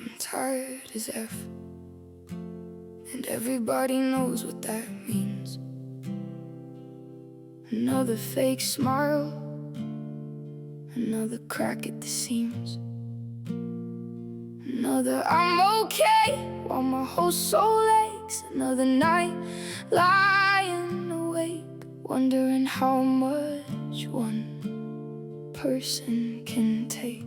I'm tired as F, and everybody knows what that means. Another fake smile, another crack at the seams, another I'm okay while my whole soul aches. Another night lying awake, wondering how much one person can take.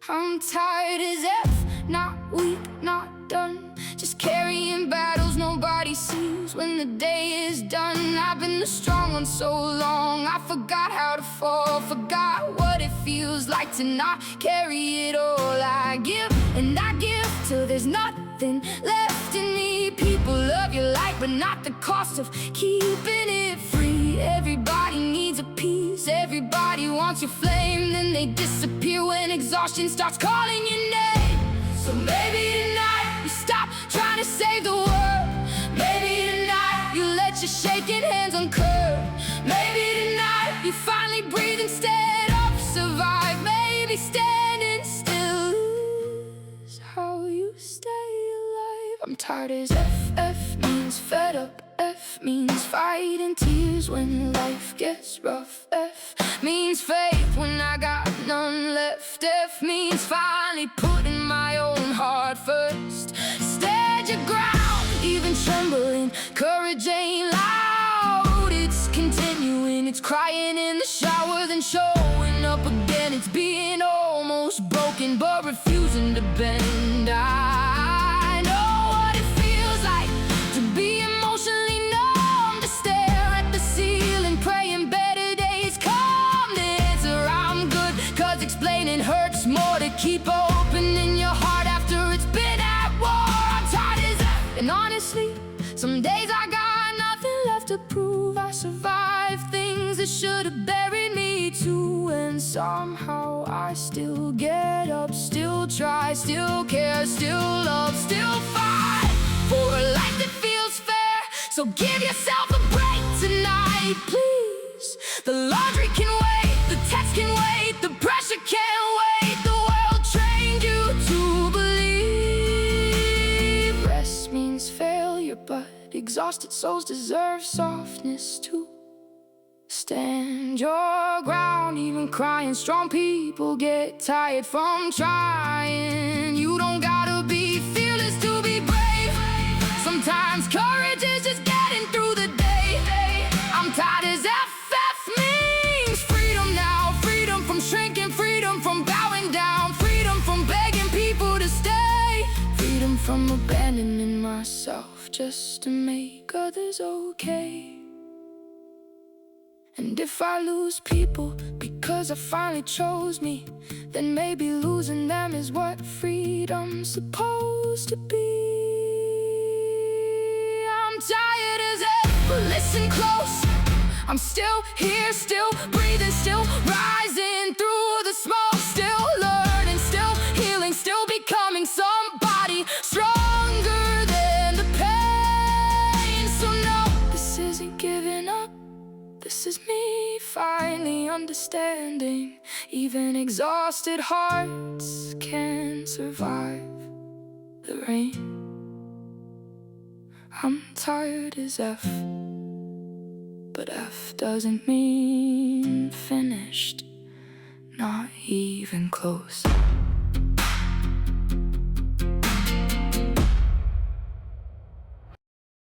I'm tired as F, not weak, not done, just carrying battles nobody sees when the day is done. I've been the strong one so long, I forgot how to fall, forgot what it feels like to not carry it all. I give and I give till there's nothing left in me. People love your light, but not the cost of keeping it free. Everybody needs a piece, everybody wants your flame, then they disappear when exhaustion starts calling your name. So maybe tonight you stop trying to save the world. Maybe tonight you let your shaking hands uncurl. Maybe tonight you finally breathe instead of survive. Maybe standing still is how you stay alive. I'm tired as F, F means fed up, F means fighting tears when life gets rough. F means faith when I got none left. F means finally putting my own heart first. Stand your ground, even trembling, courage ain't loud. It's continuing, it's crying in the shower, then showing up again. It's being almost broken, but refusing to bend. I know what it feels like to be emotionally numb, to stare at the ceiling, praying better days come. The answer I'm good, cause explaining hurts more. To keep opening your heart after it's been at war. I'm tired as F, and honestly, some days I got nothing left to prove. I survived things that should have buried me too, and somehow I still get up, still try, still care, still love, still fight for a life that feels fair. So give yourself a break tonight, please. The laundry can wait, the text can wait, the pressure can't wait. The world trained you to believe rest means failure, but exhausted souls deserve softness too. Stand your ground, even crying. Strong people get tired from trying. You don't gotta be fearless to be brave. Sometimes courage is just getting through the day. I'm tired as FF means freedom now. Freedom from shrinking, freedom from bowing down, freedom from begging people to stay, freedom from abandoning myself just to make others okay. And if I lose people because I finally chose me, then maybe losing them is what freedom's supposed to be. I'm tired as F, but listen close. I'm still here, still breathing, still rising through the smoke, still learning, still healing, still becoming somebody stronger than the pain. So no, this isn't giving up. This is me finally understanding even exhausted hearts can survive the rain. I'm tired as F, but F doesn't mean finished, not even close.